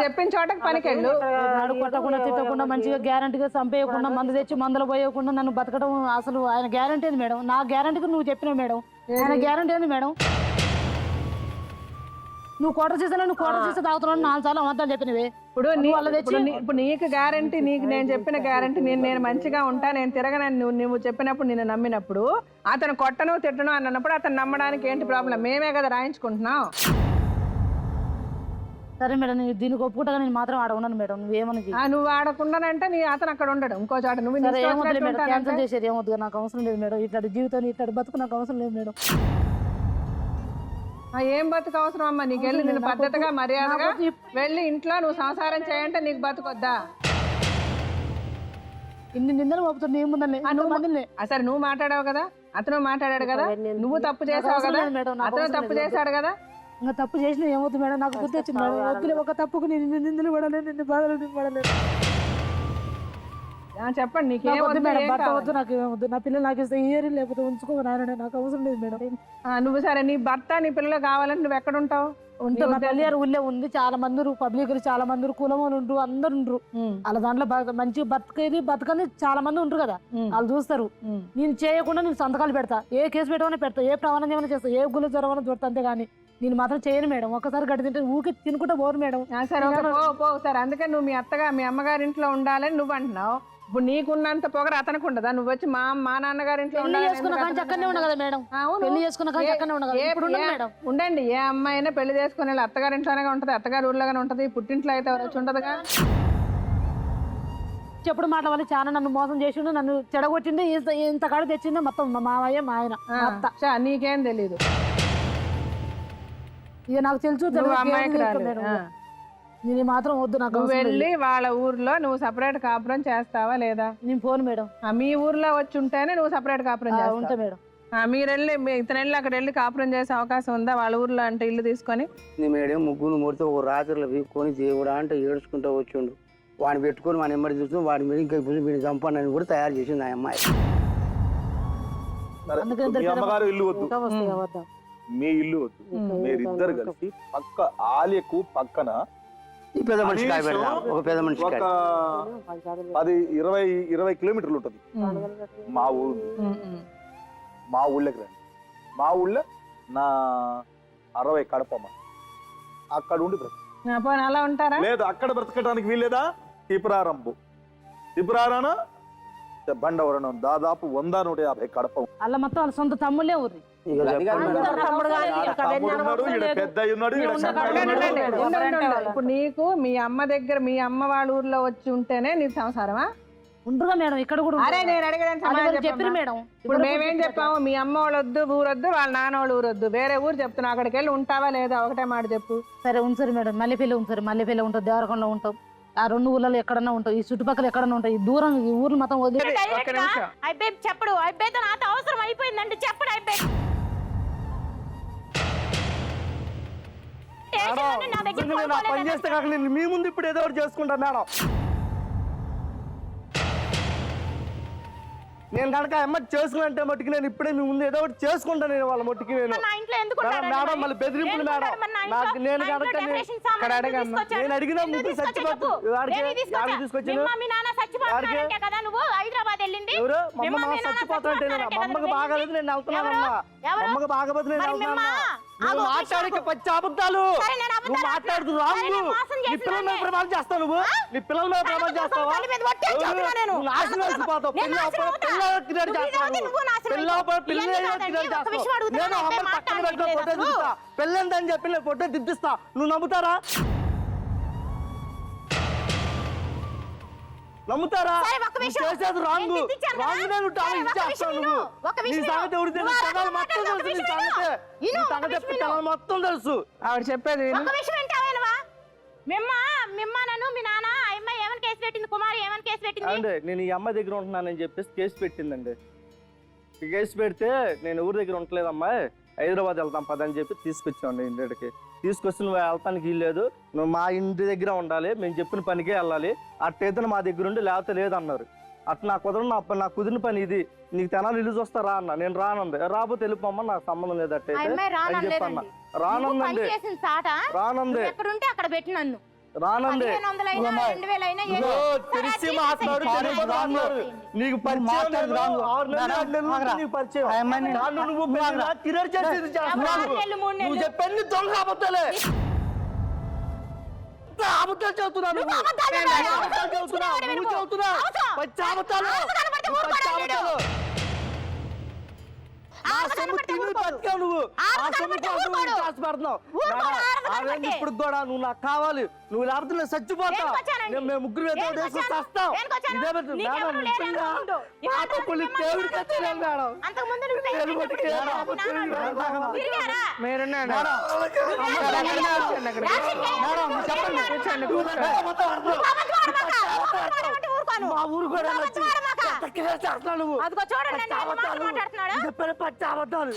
చెప్పిన చోటకి పనికెళ్ళు. కొట్టకుండా తిట్టకుండా మంచిగా గ్యారంటీగా చంపేయకుండా మందు తెచ్చి మందులు పోయకుండా నన్ను బతకడం అసలు ఆయన గ్యారంటీ ఏంది మేడం? నా గ్యారంటీకి నువ్వు చెప్పినావు మేడం, ఆయన గ్యారంటీ ఏంది మేడం? నువ్వు కోటర్ చేసి తాగుతున్నావు 4 సార్లు అబద్ధాలు చెప్పినవి. ఇప్పుడు నీకు గ్యారంటీ, నీకు నేను చెప్పిన గ్యారంటీ, నేను మంచిగా ఉంటా, నేను తిరగనని నువ్వు చెప్పినప్పుడు, నేను నమ్మినప్పుడు, అతను కొట్టను తిట్టను అని అన్నప్పుడు అతను నమ్మడానికి ఏంటి ప్రాబ్లం? మేమే కదా రాయించుకుంటున్నాం. సరే మేడం, నేను దీనికి ఒప్పుకుంటా, నేను మాత్రం ఆడ ఉన్నాను మేడం. నువ్వేమని నువ్వు ఆడకుండానంటే అతను అక్కడ ఉండడు, ఇంకో చాట. నువ్వు క్యాన్సల్ చేసేది ఏమొద్దు, నాకు అవసరం లేదు మేడం. ఇట్లాంటి జీవితం ఇట్లాంటి బతుకు నాకు అవసరం లేదు మేడం. ఏం బతుకు అవసరం అమ్మా నీకు? వెళ్ళి నేను పద్ధతిగా మర్యాదగా వెళ్ళి ఇంట్లో నువ్వు సంసారం చేయంటే నీకు బతుకొద్దా? ఇన్ని నిందలు మోపుతుంది ఏముందని. అసలు నువ్వు మాట్లాడావు కదా, అతను మాట్లాడాడు కదా, నువ్వు తప్పు చేసావు కదా, అతను తప్పు చేశాడు కదా. ఇంకా తప్పు చేసినా ఏమవుతుంది మేడం? నాకు గుర్తు వచ్చింది మేడం. వద్దులే, ఒక తప్పుకు నేను నిందలు పడలేదు, నిన్ను బాధలు పడలేదు. చెప్పండి, నీకేమొద్దు మేడం? భర్త వద్దు, నాకు ఏమొద్దు. నా పిల్లలు నాకు ఇస్తే ఇయర్ లేకపోతే ఉంచుకో నాయన, నాకు అవసరం లేదు మేడం. నువ్వు సరే, నీ భర్త నీ పిల్లలు కావాలంటే నువ్వు ఎక్కడ ఉంటావు? ఉంటా, నా తల్లిగారు ఊళ్ళో ఉంది. చాలా మంది పబ్లిక్, చాలా మంది కులములు ఉండ్రు, అందరు ఉండ్రు. వాళ్ళ దాంట్లో మంచిగా బతకని చాలా మంది ఉండ్రు కదా, వాళ్ళు చూస్తారు. నేను చేయకుండా నేను సంతకాలు పెడతా, ఏ కేసు పెట్టమని పెడతా, ఏ ప్రమాణం చేయమని చేస్తా, ఏ గుళ్ళు జరగమని చూడతా, అంతే కానీ నేను మాత్రం చేయను మేడం. ఒకసారి గడ్డి తింటే ఊరికి తినుకుంటా పోరు మేడం. సరే పో సరే, అందుకే నువ్వు మీ అమ్మగారి ఇంట్లో ఉండాలని నువ్వు అంటున్నావు. ఇప్పుడు నీకున్నంత పొగరు అతనికి ఉండదా? నువ్వు వచ్చి మా నాన్నగారి ఇంట్లో ఉండండి. ఏ అమ్మాయి అయినా పెళ్లి చేసుకుని అత్తగారి ఇంట్లోనే ఉంటది, అత్తగారి ఊర్లోనే ఉంటది, పుట్టింట్లో అయితే వచ్చి ఉంటదిగా. చెప్పుడు మాట వల్ల చాలా నన్ను మోసం చేసిండు, నన్ను చెడగొట్టిండు, ఇంత కాడ తెచ్చిండు మొత్తం మా మావయ్య మా ఆయన. నీకేం తెలీదు, ఇక నాకు తెలుసు. నేను మాత్రం వద్దు, నాకు వెళ్ళి వాళ్ళ ఊర్లో నువ్వు సపరేట్ కాపురం చేస్తావా లేదా? నేను పోను మేడం. మీ ఊర్లో వచ్చి ఉంటేనే నువ్వు సపరేట్ కాపురం చేస్తావు. ఉంటా మేడం. మీరు వెళ్ళి ఇతను వెళ్ళి అక్కడ వెళ్ళి కాపురం చేసే అవకాశం ఉందా వాళ్ళ ఊర్లో? అంటే ఇల్లు తీసుకొని మేడం ముగ్గురు ముడితే ఒక రాత్రిలో వీక్కొని దేవుడా అంటే ఏడుచుకుంటూ వచ్చిండు. వాడిని పెట్టుకొని వాడిని ఎమ్మడి చూస్తూ వాడి మీద ఇంకా వీడిని చంపండి కూడా తయారు చేసింది ఆ అమ్మాయి. మీ ఇల్లు వద్దు, మీరిద్దరు కలిసి పక్క ఆలయకు పక్కన పెద్ద మనిషి ఒక పెద్ద మనిషి 10-20 కిలోమీటర్లు ఉంటుంది మా ఊరు. మా ఊళ్ళకి రండి. మా ఊళ్ళో నా 60 కడపమ్మ, అక్కడ ఉండి అలా ఉంటారా? లేదు, అక్కడ బ్రతకడానికి వీల్లేదా? త్రిపురారాన బండవరణం దాదాపు 100-150 కడప. అలా మొత్తం వాళ్ళ సొంత తమ్ముళ్ళే ఊరి. ఇప్పుడు నీకు మీ అమ్మ దగ్గర మీ అమ్మ వాళ్ళ ఊర్లో వచ్చి ఉంటేనే నీకు సంసారమా? ఉండగా మేడం ఇక్కడ కూడా. అరే నేను అడిగేదాన్ని చెప్పారు మేడం. ఇప్పుడు మేమేం చెప్పాము? మీ అమ్మ వాళ్ళు వద్దు, ఊరొద్దు, వాళ్ళ నాన్న వాళ్ళు ఊరొద్దు, వేరే ఊరు చెప్తున్నా. అక్కడికి వెళ్ళి ఉంటావా లేదా? ఒకటే మాట చెప్పు. సరే ఉంచారు మేడం, మల్లెపల్లి ఉంచారు, మల్లెపల్లి ఉంటాం, దేవరకొండలో ఉంటాం, ఆ 2 ఊర్లలో ఎక్కడన్నా ఉంటాం, ఈ చుట్టుపక్కల ఎక్కడన్నా ఉంటాయి. దూరం ఈ ఊర్లు మొత్తం వదిలి చెప్పడు. అయిపోతే నాతో అవసరం అయిపోయిందండి, చెప్పడు. పని చేస్తే కాక నేను మీ ముందు ఇప్పుడు ఏదో ఒకటి చేసుకుంటా మేడం. నేను కనుక ఎమ్మటి చేసుకున్నంటే మట్టుకు నేను ఇప్పుడే మీ ముందు ఏదో ఒకటి చేసుకుంటా. నేను వాళ్ళ మట్టుకి నేను మేడం మళ్ళీ బెదిరింపులు మేడం. నాకు నేను కనుక నేను అడిగిన ముందు చచ్చిపోతు తీసుకొచ్చాను. ఎవరు మమ్మ చచ్చిపోతానంటే అమ్మకి బాగాలేదు, నేను వెళ్తున్నానమ్మా. అమ్మకి బాగపోతే నేను వెళ్తున్నా. నువ్వు మాట్లాడిక పచ్చి అబద్ధాలు నువ్వు మాట్లాడుతూ రాంగు. నీ పిల్లల మీద ప్రమాదం చేస్తావు, నువ్వు నీ పిల్లల మీద ప్రమాదం చేస్తావా? నాశనం వేసిపోతావు. నేను అమ్మని పక్కన పెట్టుకో ఫోటో దిద్దుతా. పెళ్ళందని చెప్పి నేను ఫోటో దిద్దిస్తా. నువ్వు నమ్ముతారా? నమ్ముతారా? చేసేది రాంగు. రాంగు నేను ఇచ్చేస్తాను. నువ్వు నీ సంగతి ఎవరు తెలుసు? పిల్లలు మొత్తం తెలుసు. నీ సంగతి పిల్లలు మొత్తం తెలుసు. ఆవిడ చెప్పేది అంటే నేను ఈ అమ్మాయి దగ్గర ఉంటున్నానని చెప్పేసి కేసు పెట్టిందండి. కేసు పెడితే నేను ఊరి దగ్గర ఉండలేదమ్మా, హైదరాబాద్ వెళ్తాం పదని చెప్పి తీసుకొచ్చామండి ఇంటికి. తీసుకొచ్చి నువ్వు వెళ్తానికి వీల్లేదు, నువ్వు మా ఇంటి దగ్గర ఉండాలి, మేము చెప్పిన పనికే వెళ్ళాలి, అట్టయితే మా దగ్గర ఉండి లేకపోతే లేదన్నారు. అట్లా నాకు కుదరదు, నాకు కుదిరిన పని ఇది, నీకు తెనాలి ఇల్లు చూస్తారా అన్న. నేను రానంది. రాబోతే వెళ్ళిపోమ్మా, నాకు సంబంధం లేదు అట్టయితే అని చెప్పన్నా. రానందండి, రానంది. అక్కడ పెట్టి నన్ను రానండి 1500 అయినా 2000 అయినా ఇదిగో, తెలిసి మాట్లాడు తెలియక మాట్లాడు. నీకు పరిచయం లేదు. 6 నెలలు 8 నెలలు నుంచి నీకు పరిచయం. నన్ను నువ్వు పెళ్ళిలా కిరర్ చేసేది చేస్తున్నావు. 6 నెలలు 3 నెలలు నువ్వు చెప్పండి దొంగ అబద్ధాలే. అబద్ధాలు చెబుతున్నావు నువ్వు. అబద్ధాలు చెబుతున్నావు. నువ్వు చెబుతున్నావు. పచ్చి అబద్ధాలు. పచ్చి అబద్ధాలు. నా సొమ్ము తిని బతికావు నువ్వు. ఆ సొమ్ము కోసం నువ్వు ఆశపడుతున్నావు. అదేంటి ఇప్పుడు కూడా నువ్వు నాకు కావాలి. నువ్వు లేకపోతే నేను చచ్చిపోతావు. మేము ముగ్గురు చస్తాం. ఇదే మేడం నిజంగా పాప పులి దేవుడికి తెలియదు మేడం. మా ఊరు కూడా నువ్వు చెప్పాను పచ్చి అబద్ధాలు.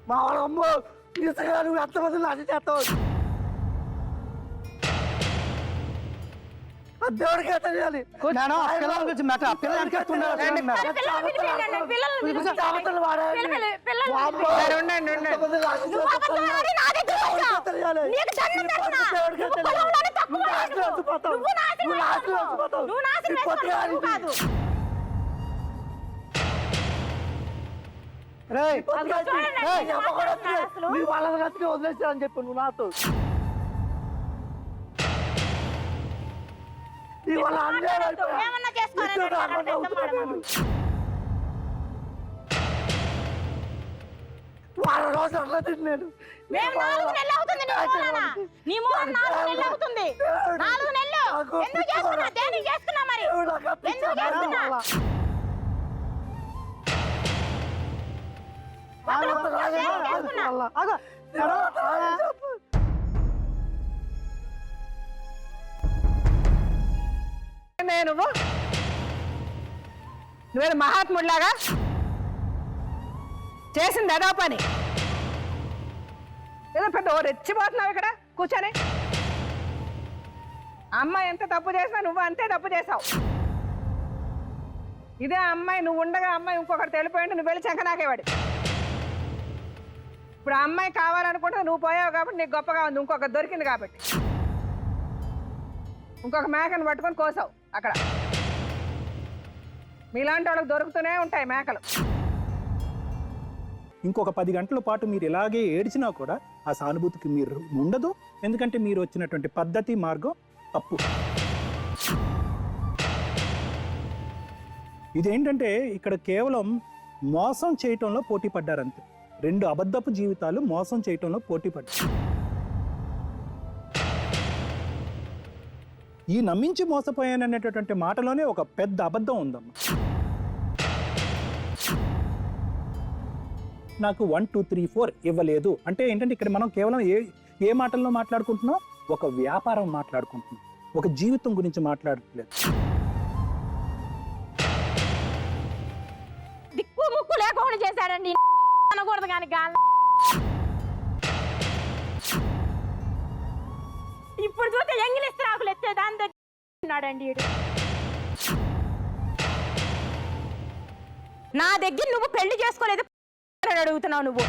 మా వాళ్ళమ్మ ఇసుగా నువ్వు ఎంతమంది నాశనం చేస్తావు. దేవుడికి తెలియాలి. పిల్లల గురించి మేట పిల్లలకి వాళ్ళ వదిలేస్తానని చెప్పి నువ్వు నాతో ఏమన్నా వాళ్ళ రోజు అట్లా తిన్నాను. 4 నెలలు అవుతుంది నీ మూలం 4 నెలలు అవుతుంది. 4 నెలలు ఎందుకు చేస్తున్నా? దేనికి చేస్తున్నా మరి? ఎందుకు చేస్తున్నా? నువ్వేదో మహాత్ముడిలాగా చేసింది అదో పని. ఏదో పెద్ద రెచ్చిపోతున్నావు ఇక్కడ కూర్చొని. అమ్మాయి ఎంత తప్పు చేసినా నువ్వు అంతే తప్పు చేసావు. ఇదే అమ్మాయి నువ్వు ఉండగా అమ్మాయి ఇంకొకటి తెలిపోయింటే నువ్వు వెళ్ళి చెంక నాకేవాడు. ఇప్పుడు ఆ అమ్మాయి కావాలనుకుంటే నువ్వు పోయావు కాబట్టి నీకు గొప్పగా ఉంది. ఇంకొక దొరికింది కాబట్టి ఇంకొక మేకను పట్టుకొని కోసావు అక్కడ. మీలాంటి వాళ్ళకి దొరుకుతూనే ఉంటాయి మేకలు. ఇంకొక 10 గంటల పాటు మీరు ఇలాగే ఏడ్చినా కూడా ఆ సానుభూతికి మీరు ఉండదు. ఎందుకంటే మీరు వచ్చినటువంటి పద్ధతి మార్గం తప్పు. ఇదేంటంటే ఇక్కడ కేవలం మోసం చేయటంలో పోటీ పడ్డారంతే. 2 అబద్ధపు జీవితాలు మోసం చేయటంలో పోటీ పడ్డారు. ఈ నమ్మించి మోసపోయాననేటటువంటి మాటలోనే ఒక పెద్ద అబద్ధం ఉందమ్మా. నాకు 1 2 3 4 ఇవ్వలేదు అంటే ఏంటంటే ఇక్కడ మనం కేవలం ఏ మాటల్లో మాట్లాడుకుంటున్నాం? ఒక వ్యాపారం మాట్లాడుకుంటున్నాం, ఒక జీవితం గురించి మాట్లాడట్లేదు. దిక్కు ముక్కు లేకుండా చేశాడండి అనకూడదు కానీ ఇప్పుడు చూస్తే ఎంగిలిస్తే రాకులు ఎత్తే దాని దగ్గరండి. నా దగ్గర నువ్వు పెళ్లి చేసుకోలేదు అడుగుతున్నావు నువ్వు.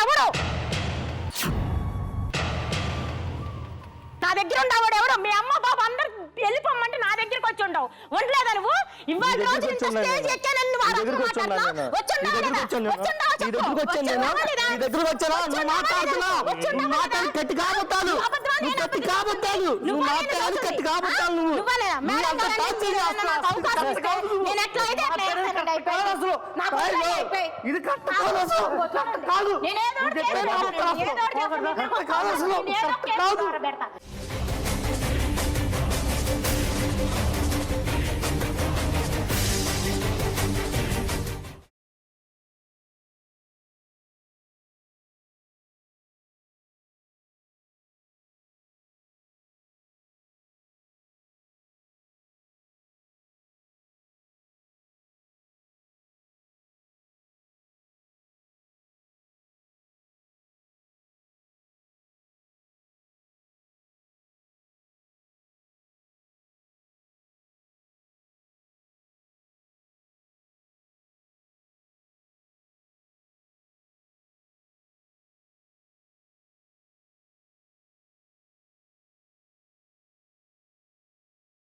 ఎవరు నా దగ్గర ఉండవాడు? ఎవరు? మీ అమ్మ బాబు అందరు వెళ్ళిపోమ్మంటే నా దగ్గరికి వచ్చి ఉండవు. ఉండలేదా నువ్వు? ఇవాళ రోజు స్టేజ్ ఎక్కానని నువ్వు ఇది